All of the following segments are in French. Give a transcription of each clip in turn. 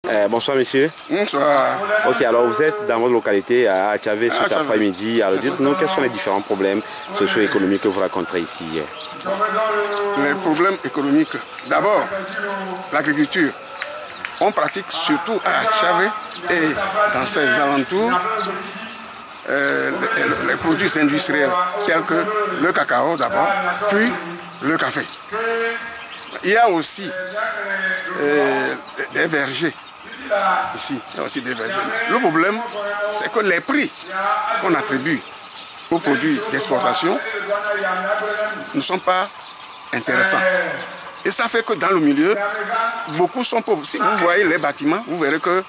Bonsoir monsieur. Bonsoir. Ok, alors vous êtes dans votre localité à Tchavé cet après-midi. Alors dites-nous quels sont les différents problèmes socio-économiques que vous rencontrez ici. Les problèmes économiques, d'abord l'agriculture. On pratique surtout à Tchavé et dans ses alentours les produits industriels tels que le cacao d'abord, puis le café. Il y a aussi des vergers. Ici, il y a aussi des vergers. Le problème, c'est que les prix qu'on attribue aux produits d'exportation ne sont pas intéressants. Et ça fait que dans le milieu, beaucoup sont pauvres. Si vous voyez les bâtiments, vous verrez que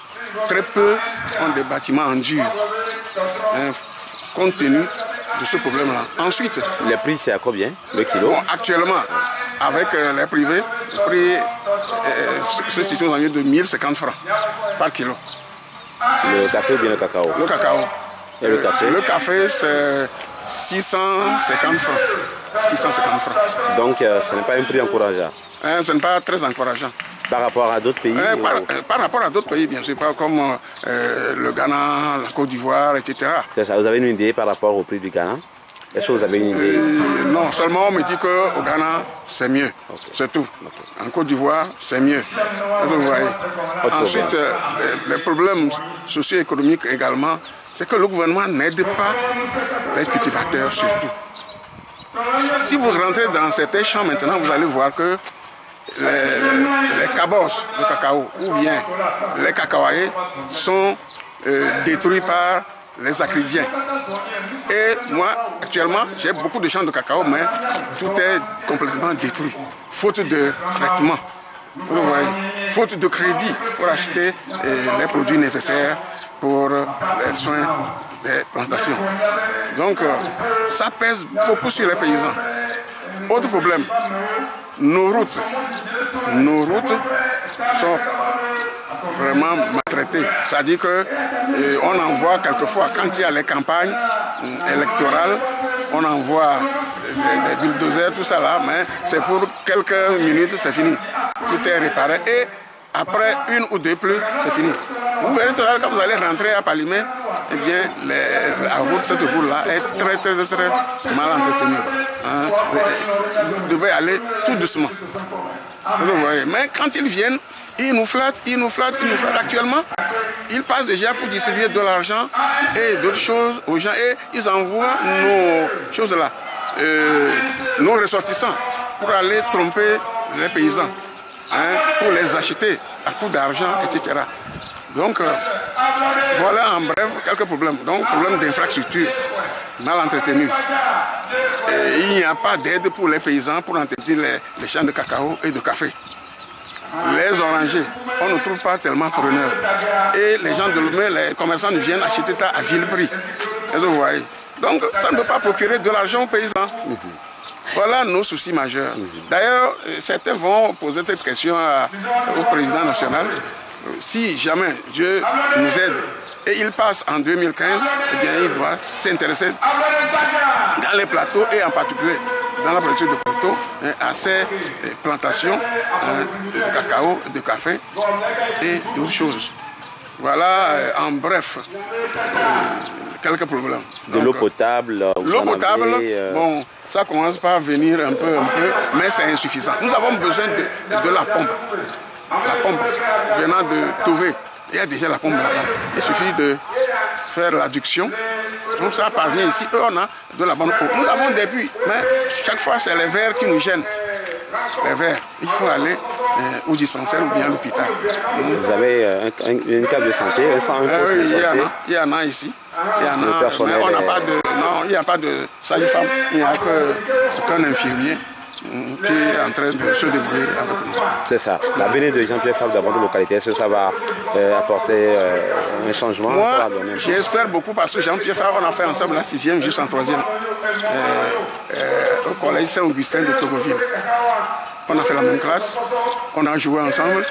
très peu ont des bâtiments en dur, compte tenu de ce problème-là. Ensuite, les prix, c'est à combien le kilo? Bon, actuellement, avec les privés, le prix se situe dans de 1050 francs par kilo. Le café ou bien le cacao? Le cacao. Et le café? Le café, c'est 650 francs. 650 francs. Donc, ce n'est pas un prix encourageant? Ce n'est pas très encourageant. Par rapport à d'autres pays? Par rapport à d'autres pays, bien sûr, pas comme le Ghana, la Côte d'Ivoire, etc. C'est ça. Vous avez une idée par rapport au prix du Ghana? Est-ce que vous avez une idée? Non, seulement on me dit qu'au Ghana, c'est mieux. Okay. C'est tout. Okay. En Côte d'Ivoire, c'est mieux. Vous voyez. Ensuite, les problèmes socio-économiques également, c'est que le gouvernement n'aide pas les cultivateurs surtout. Si vous rentrez dans certains champs maintenant, vous allez voir que les cabosses de cacao ou bien les cacaoyers sont détruits par les acridiens. Et moi, actuellement, j'ai beaucoup de champs de cacao, mais tout est complètement détruit. Faute de traitement, vous voyez, faute de crédit pour acheter les produits nécessaires pour les soins des plantations. Donc, ça pèse beaucoup sur les paysans. Autre problème, nos routes sont vraiment maltraitées. C'est-à-dire qu'on envoie quelquefois, quand il y a les campagnes électorales, on envoie des bulldozers, tout ça là, mais c'est pour quelques minutes, c'est fini. Tout est réparé et après une ou deux pluies, c'est fini. Vous verrez tout à l'heure, quand vous allez rentrer à Palimé, eh bien, cette route-là est très mal entretenue. Hein? Vous devez aller tout doucement. Vous voyez. Mais quand ils viennent, ils nous flattent. Actuellement, ils passent déjà pour distribuer de l'argent et d'autres choses aux gens. Et ils envoient nos choses là, nos ressortissants, pour aller tromper les paysans, hein, pour les acheter à coup d'argent, etc. Donc, voilà en bref quelques problèmes. Donc, problème d'infrastructure mal entretenu. Il n'y a pas d'aide pour les paysans pour entretenir les champs de cacao et de café. Les orangers, on ne trouve pas tellement preneurs. Et les gens de Lomé, les commerçants viennent acheter ça à vil prix. Vous voyez. Donc, ça ne peut pas procurer de l'argent aux paysans. Voilà nos soucis majeurs. D'ailleurs, certains vont poser cette question au président national. Si jamais Dieu nous aide et il passe en 2015, eh bien, il doit s'intéresser dans les plateaux et en particulier dans la production de coton à ces plantations de cacao, de café et d'autres choses. Voilà en bref quelques problèmes. De l'eau potable. L'eau potable, bon, ça commence par venir un peu, mais c'est insuffisant. Nous avons besoin de la pompe. La pompe venant de Tové, il y a déjà la pompe là-bas. Il suffit de faire l'adduction. Donc ça parvient ici. Eux, on a de la bonne eau. Nous avons des puits, mais chaque fois, c'est les verres qui nous gênent. Les verres. Il faut aller au dispensaire ou bien à l'hôpital. Vous avez une carte de santé, un poste de santé. Il y en a ici. Il y en a, mais on n'a pas de... Non, il n'y a pas de sage-femme. Il n'y a qu'un infirmier qui est en train de se débrouiller avec nous. C'est ça. L'avenir de Jean-Pierre Favre dans votre localité, est-ce que ça va apporter un changement? Moi, j'espère beaucoup parce que Jean-Pierre Favre, on a fait ensemble la 6e jusqu'en 3e au collège Saint-Augustin de Togoville. On a fait la même classe, on a joué ensemble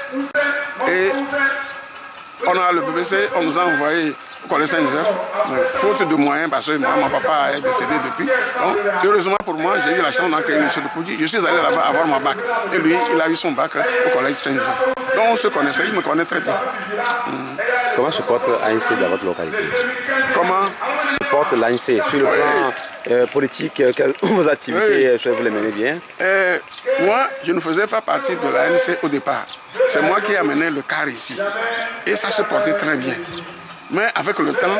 et on a le BBC, on nous a envoyé au collège Saint-Joseph, faute de moyens, parce que moi, mon papa est décédé depuis. Donc, heureusement pour moi, j'ai eu la chance d'entrer au lycée de Poudji. Je suis allé là-bas avoir mon bac. Et lui, il a eu son bac au collège Saint-Joseph. Donc on se connaissait, il me connaît très bien. Comment se porte l'ANC dans votre localité? Comment se porte l'ANC sur le plan politique, vos activités, vous les menez bien? Moi, je ne faisais pas partie de l'ANC au départ. C'est moi qui ai amené le CAR ici. Et ça se portait très bien. Mais avec le temps,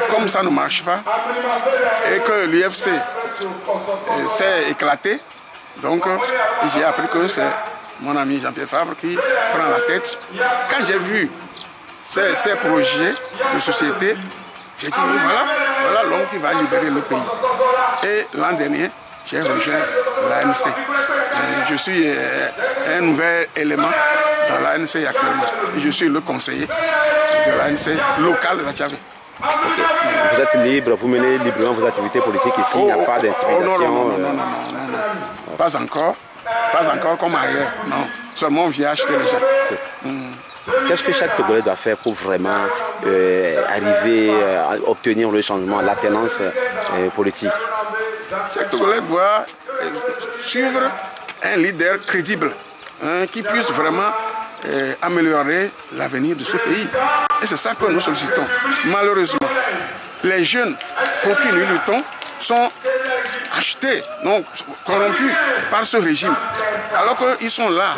comme ça ne marche pas, et que l'UFC s'est éclaté, donc j'ai appris que c'est mon ami Jean-Pierre Fabre qui prend la tête. Quand j'ai vu ces projets de société, j'ai dit voilà l'homme qui va libérer le pays. Et l'an dernier, j'ai rejoint l'ANC. Je suis un nouvel élément dans l'ANC actuellement. Je suis le conseiller de l'ANC local de Tchavé. Okay. Vous êtes libre, vous menez librement vos activités politiques ici, il n'y a pas d'intimidation? Non. Pas encore comme ailleurs, non. Seulement on vient acheter les gens. Qu'est-ce que chaque Togolais doit faire pour vraiment arriver à obtenir le changement, l'alternance politique? Chaque Togolais doit suivre un leader crédible, qui puisse vraiment améliorer l'avenir de ce pays. Et c'est ça que nous sollicitons. Malheureusement, les jeunes pour qui nous luttons sont achetés, donc corrompus par ce régime. Alors qu'ils sont là,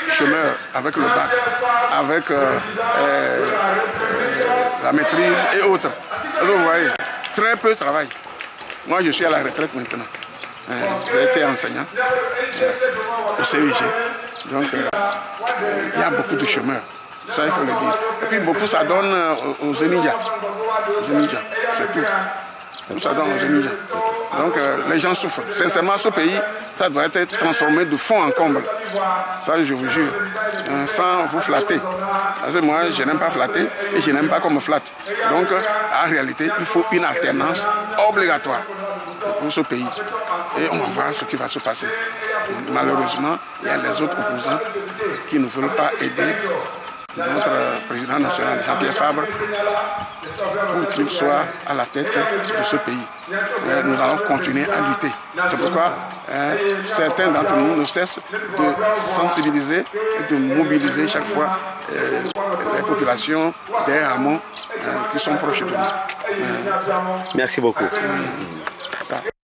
chômeurs, avec le bac, avec la maîtrise et autres. Alors, vous voyez, très peu de travail. Moi, je suis à la retraite maintenant. J'ai été enseignant au CEG. Donc, il y a beaucoup de chômeurs. Ça, il faut le dire. Et puis, beaucoup, ça donne aux Zénidia. C'est tout. Tout ça donne aux Zénidia. Donc, les gens souffrent. Sincèrement, ce pays, ça doit être transformé de fond en comble. Ça, je vous jure. Sans vous flatter. Parce que moi, je n'aime pas flatter et je n'aime pas qu'on me flatte. Donc, en réalité, il faut une alternance obligatoire pour ce pays. Et on va voir ce qui va se passer. Malheureusement, il y a les autres opposants qui ne veulent pas aider notre président national, Jean-Pierre Fabre, pour qu'il soit à la tête de ce pays. Nous allons continuer à lutter. C'est pourquoi certains d'entre nous ne cessent de sensibiliser et de mobiliser chaque fois les populations des hameaux qui sont proches de nous. Merci beaucoup.